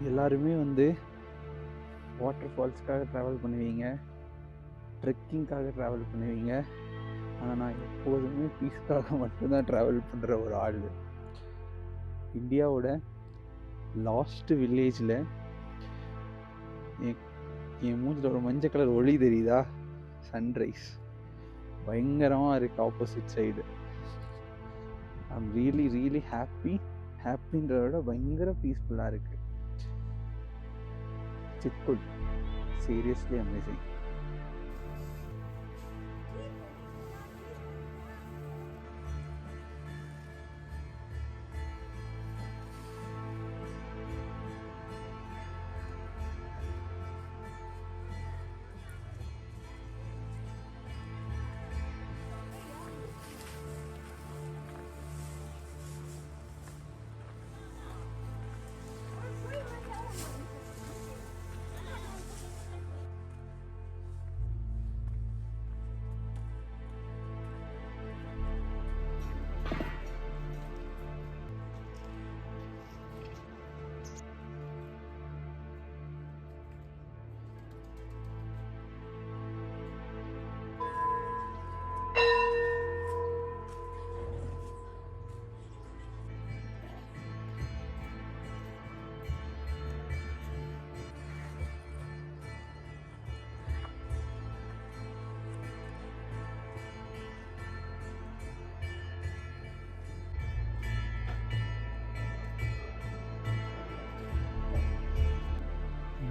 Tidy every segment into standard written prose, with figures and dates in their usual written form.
எல்லாருமே வந்து water ஃபால்ஸ்க்காக travel பண்ணுவீங்க, ட்ரெக்கிங்காக ட்ராவல் பண்ணுவீங்க. ஆனால் நான் எப்போதுமே பீஸ்க்காக மட்டும்தான் ட்ராவல் பண்ணுற ஒரு ஆள். இந்தியாவோட லாஸ்ட் வில்லேஜில் என் மூஞ்சில் ஒரு மஞ்சள் கலர் ஒளி தெரியுதா? சன்ரைஸ் பயங்கரமாக இருக்குது opposite side. I'm really really ஹாப்பின்றத விட பயங்கர பீஸ்ஃபுல்லாக இருக்குது. Chitkul seriously amazing.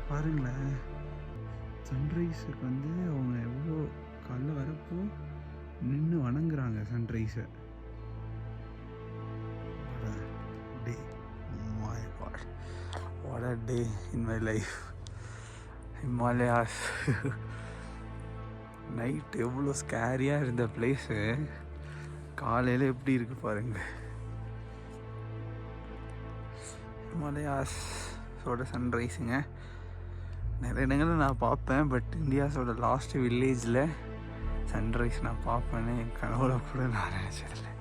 பாருங்களேன், சன்ரைஸுக்கு வந்து அவங்க எவ்வளோ காலைல வரப்போ நின்று வணங்குறாங்க சன்ரைஸை. Day, my god, what a day in my life. Himalayas night எவ்வளோ ஸ்கேரியாக இருந்த பிளேஸு காலையில் எப்படி இருக்குது பாருங்கள். ஹிமாலயாஸோட சன்ரைஸுங்க நிறைய இடங்களில் நான் பார்ப்பேன். பட் இந்தியாஸோட லாஸ்ட் வில்லேஜில் சன்ரைஸ் நான் பார்ப்பேன்னு என் கனவுல கூட நான் நினச்சதில்லை.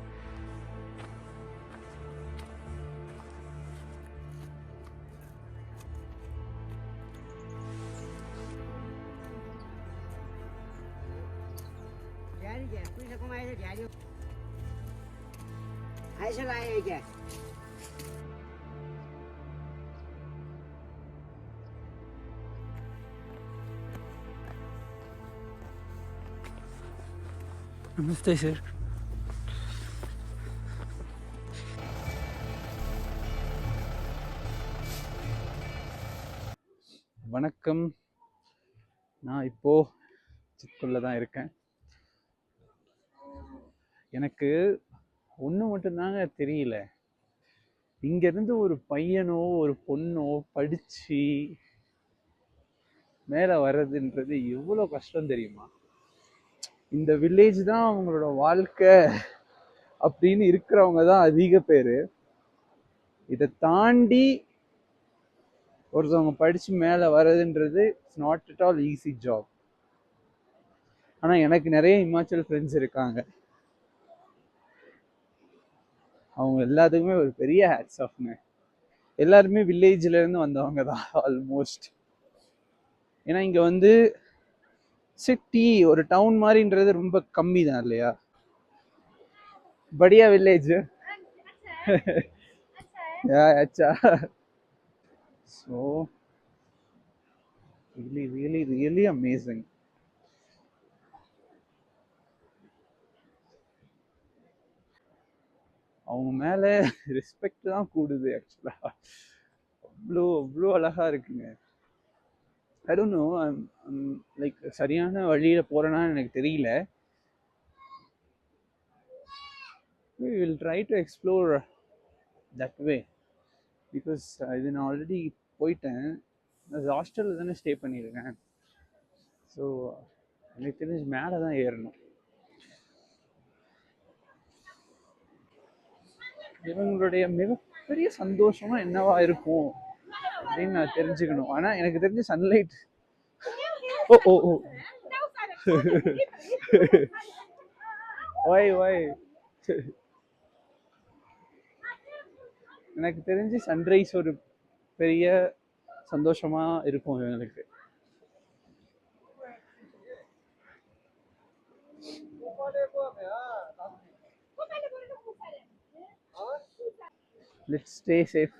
நமஸ்தே சார். வணக்கம். நான் இப்போது சித்குல்ல தான் இருக்கேன். எனக்கு ஒன்று மட்டும்தாங்க தெரியல, இங்கேருந்து ஒரு பையனோ ஒரு பொண்ணோ படித்து மேலே வர்றதுன்றது எவ்வளோ கஷ்டம் தெரியுமா? இந்த வில்லேஜ் தான் அவங்களோட வாழ்க்கை அப்படின்னு இருக்கிறவங்க தான் அதிக பேர். இதை தாண்டி ஒருத்தவங்க படித்து மேலே வர்றதுன்றது it's not at all easy job. ஆனால் எனக்கு நிறைய இமாச்சல் ஃப்ரெண்ட்ஸ் இருக்காங்க. அவங்க எல்லாத்துக்குமே ஒரு பெரிய ஹேட்ஸ் ஆஃப்ங்க. எல்லாருமே வில்லேஜ்லேருந்து வந்தவங்க தான் ஆல்மோஸ்ட். ஏன்னா இங்கே வந்து சிட்டி ஒரு டவுன் மாதிரின்றது ரொம்ப கம்மி தான் இல்லையா? बढ़िया विलेज अच्छा. So really amazing. அவங்க மேலே ரெஸ்பெக்ட் தான் கூடுது ஆக்சுவலாக. அவ்வளோ அழகாக இருக்குங்க. ஐ டோன்ட் நோ, லைக் சரியான வழியில் போகிறேன்னான்னு எனக்கு தெரியல. We will try to explore that way because இது நான் ஆல்ரெடி போயிட்டேன். நான் ஹாஸ்டலில் தானே ஸ்டே பண்ணியிருக்கேன். ஸோ எனக்கு தெரிஞ்சு மேலே தான் ஏறணும். இவங்களுடைய மிகப்பெரிய சந்தோஷமா என்னவா இருக்கும் அப்படின்னு நான் தெரிஞ்சுக்கணும். ஆனால் எனக்கு தெரிஞ்ச சன்லைட் why எனக்கு தெரிஞ்சு சன்ரைஸ் ஒரு பெரிய சந்தோஷமா இருக்கும் எங்களுக்கு. Let's stay safe.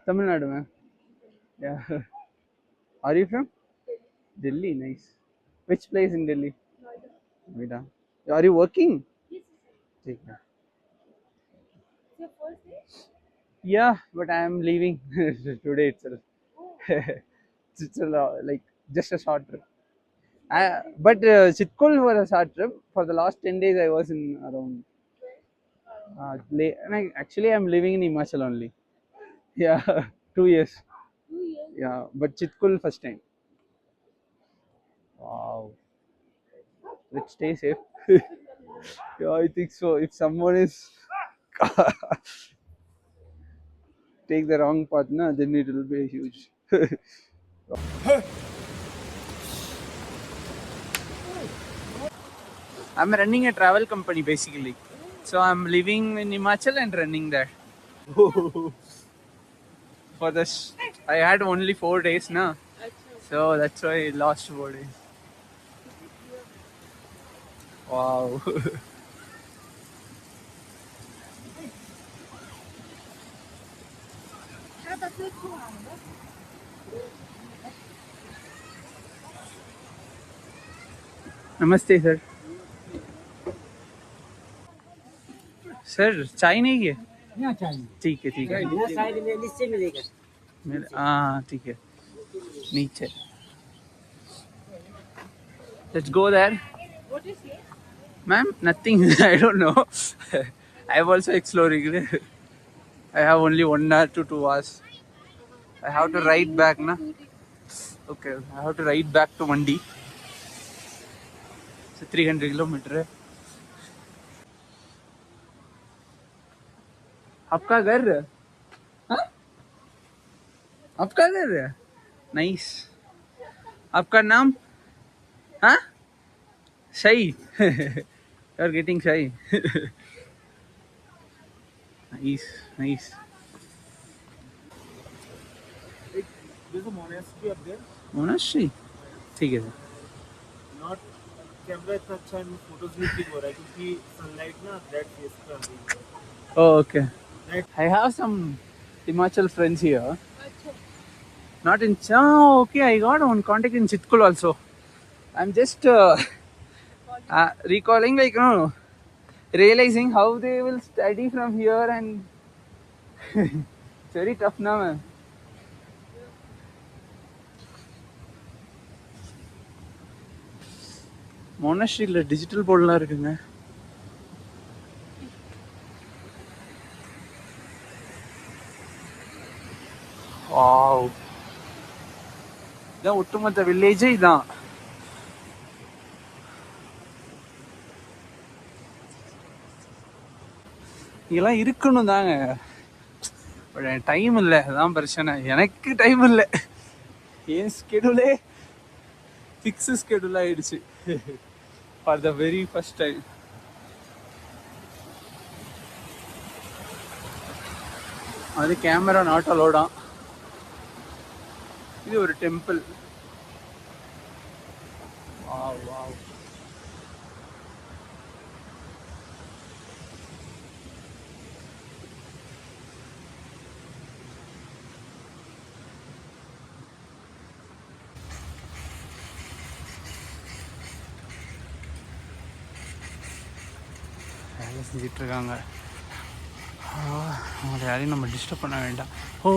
Tamil Nadu, man. Yeah. Are you from? Delhi, nice. Which place in Delhi? Noida. Are you working? Take care. Yeah, but I am leaving today itself. It's like just a short trip. But Chitkul was a short trip. For the last 10 days, I was in around. Actually, I'm living in Himachal only. Yeah, 2 years. Yeah, but Chitkul first time. Wow. Let's stay safe. Yeah, I think so. If someone is take the wrong path, na, then it will be huge. I'm running a travel company basically. So I'm living in Himachal and running there. For this, I had only 4 days, na. So that's why I lost 4 days. Wow. नमस्ते sir. Sir चाय नहीं है? ठीक है ठीक है. हाँ ठीक है. नीचे. Let's go there. What is it? Ma'am, nothing. I don't know. I am also exploring. I have only 1 hour to 2 hours. I have to ride back, na. Okay, I have to ride back to Mandi. So 300 kilometers. आपका घर? हाँ? आपका घर? Nice. आपका नाम? हाँ? Shy. You're getting shy. Nice, nice. There's a monastery up there. Monastery? ठीक है सर. Not कैमरा इतना अच्छा है, फोटोज नहीं क्लिक हो रहा है क्योंकि सनलाइट ना दैट फेस पे आ रही है. Oh, okay. I have some Himachal friends here. Not in. Oh, okay. I got one contact in Chitkul also. I'm just recalling, like, realizing how they will study from here, and it's very tough now, man. Monastery digital boardலாம் இருக்குங்க. Wow. இதான் ஒட்டுமொத்த வில்லேஜே இதான். இதெல்லாம் இருக்கணும் தாங்க. Time இல்லை, அதான் பிரச்சனை. எனக்கு டைம் இல்லை. என் ஸ்கெடியூலே ஃபிக்ஸு ஸ்கெடியூல் ஆயிடுச்சு. For the very first time. அது கேமரா நாட் அலோடா. இது ஒரு டெம்பிள். Wow wow. வேலை செஞ்சிட்டு இருக்காங்க. அவங்களை யாரையும் நம்ம டிஸ்டர்ப் பண்ண வேண்டாம். ஓ,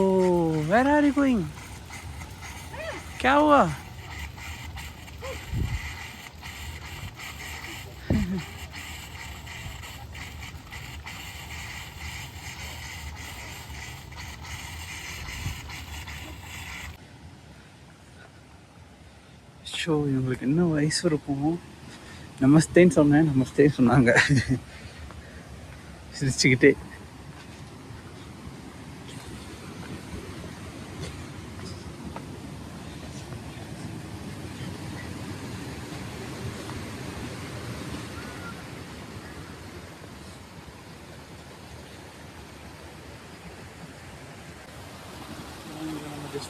வேர் ஆர் யூ கோயிங்? क्या हुआ? ஷோ, இவங்களுக்கு என்ன வயசு இருக்கும்? நமஸ்தேன்னு சொன்னேன், நமஸ்தே சொன்னாங்க சிரிச்சுக்கிட்டே.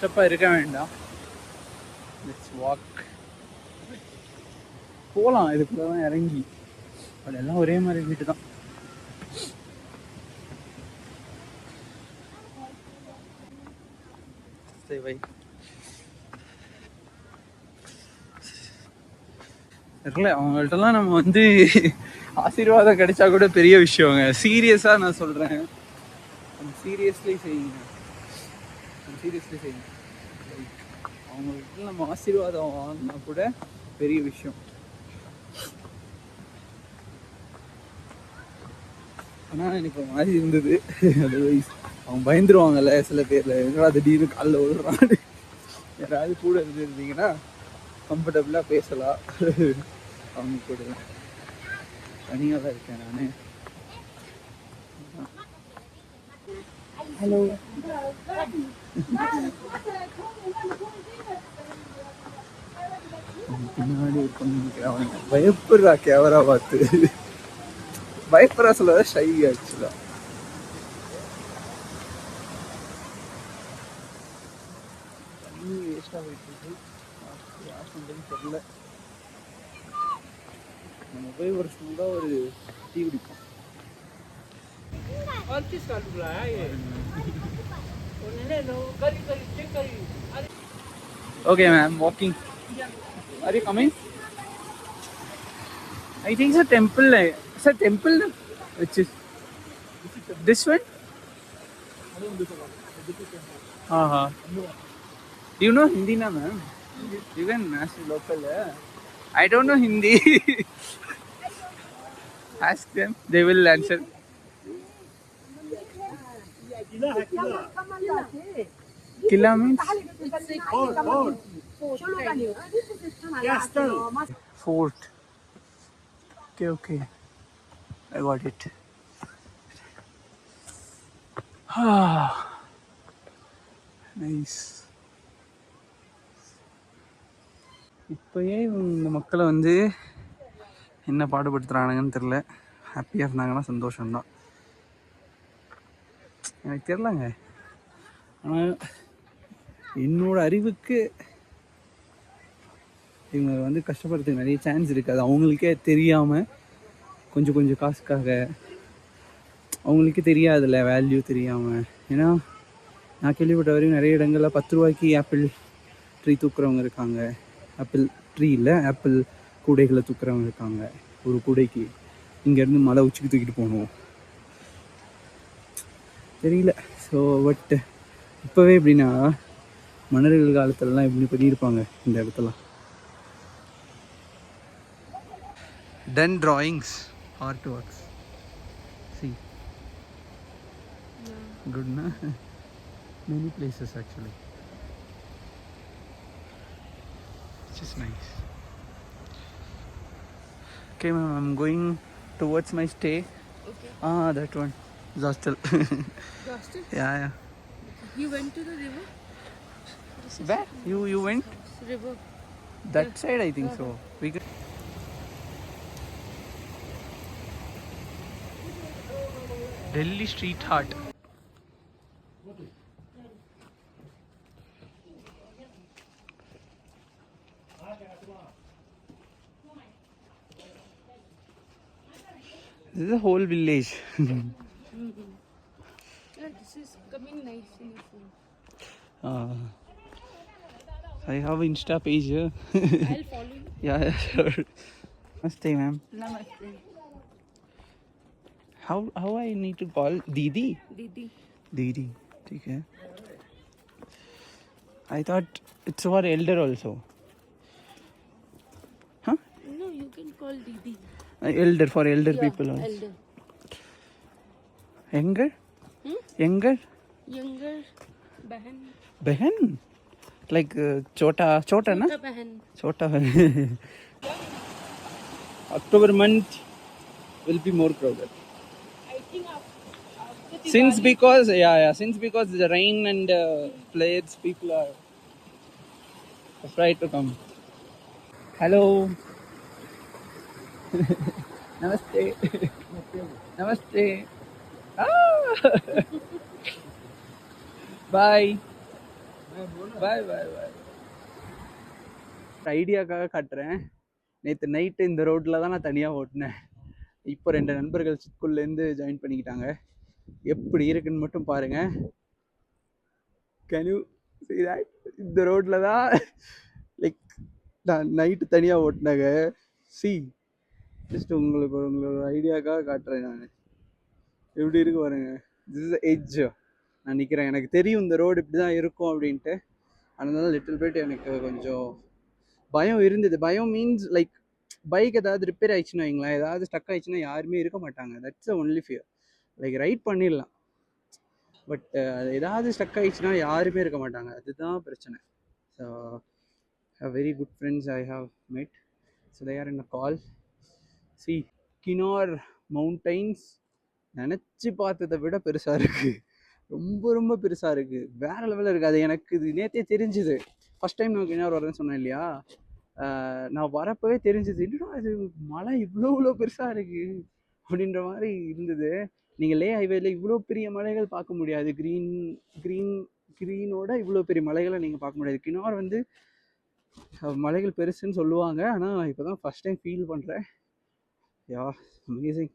டிஸ்டர்பாக இருக்க வேண்டாம். Let's walk. போகலாம் இதுக்குள்ள தான் இறங்கி. அது எல்லாம் ஒரே மாதிரி வீட்டு தான். சரி வை. தெரியல, அவங்கள்ட்டலாம் நம்ம வந்து ஆசீர்வாதம் கிடைச்சா கூட பெரிய விஷயங்க. சீரியஸாக நான் சொல்கிறேன், சீரியஸ்லி செய்யுங்க. சீரியஸ்லி செய்யுங்க. அவங்கள்ட்ட நம்ம ஆசீர்வாதம் வாங்கினா கூட பெரிய விஷயம். ஆனால் எனக்கு மாதிரி இருந்தது. அதர்வைஸ் அவங்க பயந்துருவாங்கல்ல சில பேரில், எங்களா திடீர்னு காலில் விழுறான்னு. யாராவது கூட இருந்தீங்கன்னா கம்ஃபர்டபுளாக பேசலாம். அவங்க கூட தனியாக தான் இருக்கேன் நான். ஹலோ. பின்னாடி இருக்க பயப்படுறா கேமரா பார்த்து. பயப்படுறா சொல்ல ஷை ஆக்சுவலா. தண்ணி வேஸ்டாக போயிட்டு யார் பண்ணுறதுன்னு தெரியல. நம்ம போய் ஒரு சூடாக ஒரு டீ குடிப்போம். Okay, ma'am, walking. Are you coming? I think it's a temple. It's a temple, which is this one. Do you know Hindi, na ma'am? You can ask local. I don't know Hindi. Ask them; they will answer. Killa means fort. Okay. I got it. Nice. இப்போயே இந்த மக்களை வந்து என்ன பாடுபடுத்துகிறானுங்கன்னு தெரில. ஹாப்பியாக இருந்தாங்கன்னா சந்தோஷம்தான். எனக்கு தெரிலங்க. ஆனால் என்னோட அறிவுக்கு இவங்க வந்து கஷ்டப்படுறதுக்கு நிறைய சான்ஸ் இருக்குது. அது அவங்களுக்கே தெரியாமல் கொஞ்சம் கொஞ்சம் காசுக்காக, அவங்களுக்கே தெரியாதுல்ல வேல்யூ தெரியாமல். ஏன்னா நான் கேள்விப்பட்ட வரையும் நிறைய இடங்களில் 10 ரூபாய்க்கு ஆப்பிள் ட்ரீ தூக்குறவங்க இருக்காங்க. ஆப்பிள் ட்ரீ இல்லை, ஆப்பிள் கூடைகளை தூக்குறவங்க இருக்காங்க. ஒரு கூடைக்கு இங்கேருந்து மலை உச்சிக்கு தூக்கிட்டு போகணும். தெரியல. ஸோ பட் இப்போவே எப்படின்னா மன்னர்கள் காலத்துலலாம் எப்படி பண்ணியிருப்பாங்க இந்த இடத்துல. Done drawings, art works. See குட்னா many places actually, which is nice. Okay ma'am, I'm going towards my stay. Okay. That one is hostel. Hostel? Yeah. You went to the river? Where you went? River. That side I think so. We could... Delhi street art. This is a whole village. Yeah, this is coming nice in your phone. I have an Insta page here. I'll follow you. Yeah, sure. Namaste, ma'am. Namaste. How I need to call Didi? Didi. Didi. Okay. I thought it's for elder also. Huh? No, you can call Didi. Elder, for elder Yeah, people also. elder. Younger? Hmm? Younger? Younger. Bahan. Behan? Like chota na? Chota Bahan. Chota. October month will be more crowded. I think after Diwali. Since because the rain and floods, people are afraid to come. Hello. Namaste. Namaste. Bye. பாய் பாய் பாய். ஐடியாக்காக காட்டுறேன். நேற்று night இந்த ரோட்டில் தான் நான் தனியாக ஓட்டினேன். இப்போ 2 நண்பர்கள் சிட்குல்லேருந்து join பண்ணிக்கிட்டாங்க. எப்படி இருக்குன்னு மட்டும் பாருங்கள். Can you see that? இந்த ரோட்டில் தான் லைக் நான் நைட்டு தனியாக ஓட்டினாங்க. ஜஸ்ட் உங்களோட ஐடியாக்காக காட்டுறேன். நான் எப்படி இருக்கு பாருங்க. This is edge. நான் நிற்கிறேன். எனக்கு தெரியும் இந்த ரோடு இப்படி தான் இருக்கும் அப்படின்ட்டு. அதனால லிட்டில் பிட் எனக்கு கொஞ்சம் பயம் இருந்தது. பயம் மீன்ஸ் லைக் பைக் ஏதாவது ரிப்பேர் ஆயிடுச்சுன்னு வைங்களேன், ஏதாவது ஸ்டக் ஆயிடுச்சுன்னா யாருமே இருக்க மாட்டாங்க. That's the only fear. Like ride பண்ணிடலாம், பட் அது ஏதாவது ஸ்டக் ஆயிடுச்சுன்னா யாருமே இருக்க மாட்டாங்க. அதுதான் பிரச்சனை. So very good friends I have met. So they are in a call. see Kinnaur mountains நினச்சி பார்த்ததை விட பெருசாக இருக்குது. ரொம்ப ரொம்ப பெருசாக இருக்குது. வேறு லெவலில் இருக்குது. அது எனக்கு இது நேற்றே தெரிஞ்சுது. ஃபஸ்ட் டைம் நான் கினார் வரேன்னு சொன்னேன் இல்லையா, நான் வரப்போவே தெரிஞ்சுது. என்னடா இது மலை இவ்வளோ பெருசாக இருக்குது அப்படின்ற மாதிரி இருந்தது. நீங்கள் லே ஹைவேல இவ்வளோ பெரிய மலைகள் பார்க்க முடியாது. க்ரீனோட இவ்வளோ பெரிய மலைகளை நீங்கள் பார்க்க முடியாது. கினார் வந்து மலைகள் பெருசுன்னு சொல்லுவாங்க, ஆனால் நான் இப்போ தான் ஃபஸ்ட் டைம் ஃபீல் பண்ணுறேன். Yeah amazing.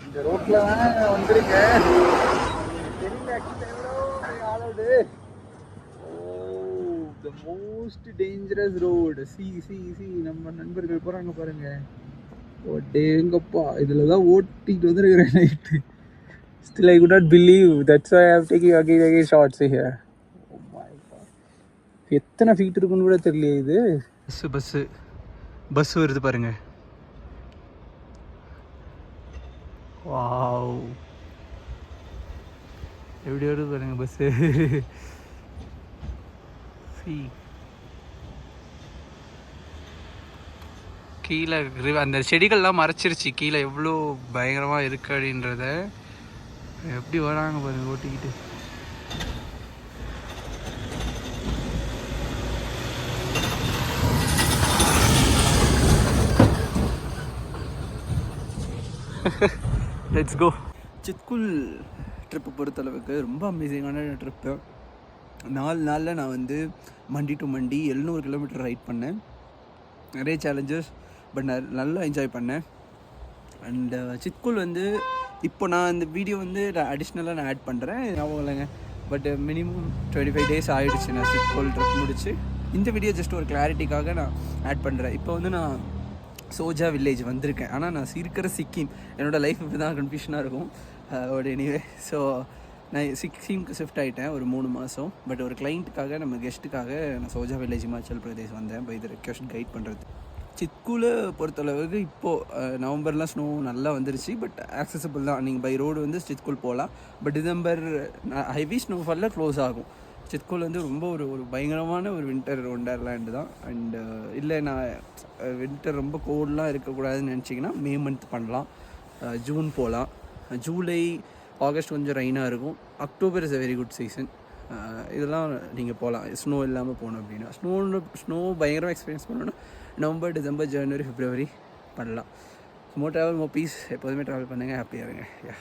இந்த ரோட்டில் தான் வந்திருக்கேன். தெரியல ஆளோடு. The most dangerous road. See நம்ம நண்பர்கள் போகிறாங்க பாருங்க. ஓட்டேங்கப்பா, இதில் தான் ஓட்டிகிட்டு வந்துருக்கிறேன் night. Still I could not believe. That's why I am taking again shots here. Oh my god. எத்தனை ஃபீட் இருக்குன்னு கூட தெரியல. இது பஸ் வருது பாருங்க. வாவ், எப்படி வருது பாருங்க பஸ்ஸு. கீழே அந்த செடிகள்லாம் மறைச்சிருச்சு கீழே எவ்வளோ பயங்கரமாக இருக்கு அப்படின்றத. எப்படி வராங்க பாருங்க ஓட்டிக்கிட்டு. Let's go. சித்குல் ட்ரிப்பு பொறுத்தளவுக்கு ரொம்ப அமேசிங்கான ட்ரிப்பு. 4 நாளில் நான் வந்து மண்டி டு மண்டி 700 கிலோமீட்டர் ரைட் பண்ணேன். நிறைய சேலஞ்சஸ், பட் நான் நல்லா என்ஜாய் பண்ணேன். அண்டு சித்குல் வந்து இப்போ நான் இந்த வீடியோ வந்து அடிஷ்னலாக நான் ஆட் பண்ணுறேன், ஞாபகம் இல்லைங்க. பட் மினிமம் 25 days ஆகிடுச்சு நான் சித்குல் ட்ரிப் முடிச்சு. இந்த வீடியோ ஜஸ்ட் ஒரு கிளாரிட்டிக்காக நான் ஆட் பண்ணுறேன். இப்போ வந்து நான் சோஜா வில்லேஜ் வந்திருக்கேன். ஆனால் நான் இருக்கிற சிக்கிம். என்னோடய லைஃப் இப்படி தான் கன்ஃபியூஷனாக இருக்கும். பட் எனிவே, ஸோ நான் சிக்கிம்க்கு ஷிஃப்ட் ஆகிட்டேன் ஒரு 3 மாதம். பட் ஒரு கிளைண்ட்டுக்காக, நம்ம கெஸ்ட்டுக்காக நான் சோஜா வில்லேஜ் இமாச்சல் பிரதேஷ் வந்தேன் பை த ரெக்வெஸ்ட் கைட் பண்ணுறது. சித்குலை பொறுத்தளவுக்கு இப்போது நவம்பர்லாம் ஸ்னோ நல்லா வந்துருச்சு, பட் ஆக்சசபிள் தான். நீங்கள் பை ரோடு வந்து சித்குல் போகலாம். பட் டிசம்பர் ஹெவி ஸ்னோஃபாலில் க்ளோஸ் ஆகும். சித்குல் வந்து ரொம்ப ஒரு பயங்கரமான ஒரு வின்டர் ஒண்டர்லேண்டு தான். அண்டு இல்லை, நான் வின்டர் ரொம்ப கோல்டெலாம் இருக்கக்கூடாதுன்னு நினச்சிங்கன்னா மே மந்த் பண்ணலாம், ஜூன் போகலாம். ஜூலை ஆகஸ்ட் கொஞ்சம் ரெயினாக இருக்கும். October is a very good season. இதெல்லாம் நீங்கள் போகலாம் ஸ்னோ இல்லாமல் போகணும் அப்படின்னா. ஸ்னோ பயங்கரமாக எக்ஸ்பீரியன்ஸ் பண்ணணுன்னா நவம்பர், டிசம்பர், ஜனவரி, பிப்ரவரி பண்ணலாம். மோர் ட்ராவல் மோர் பீஸ். எப்போதுமே ட்ராவல் பண்ணுங்கள், ஹாப்பியாக இருங்க. யா.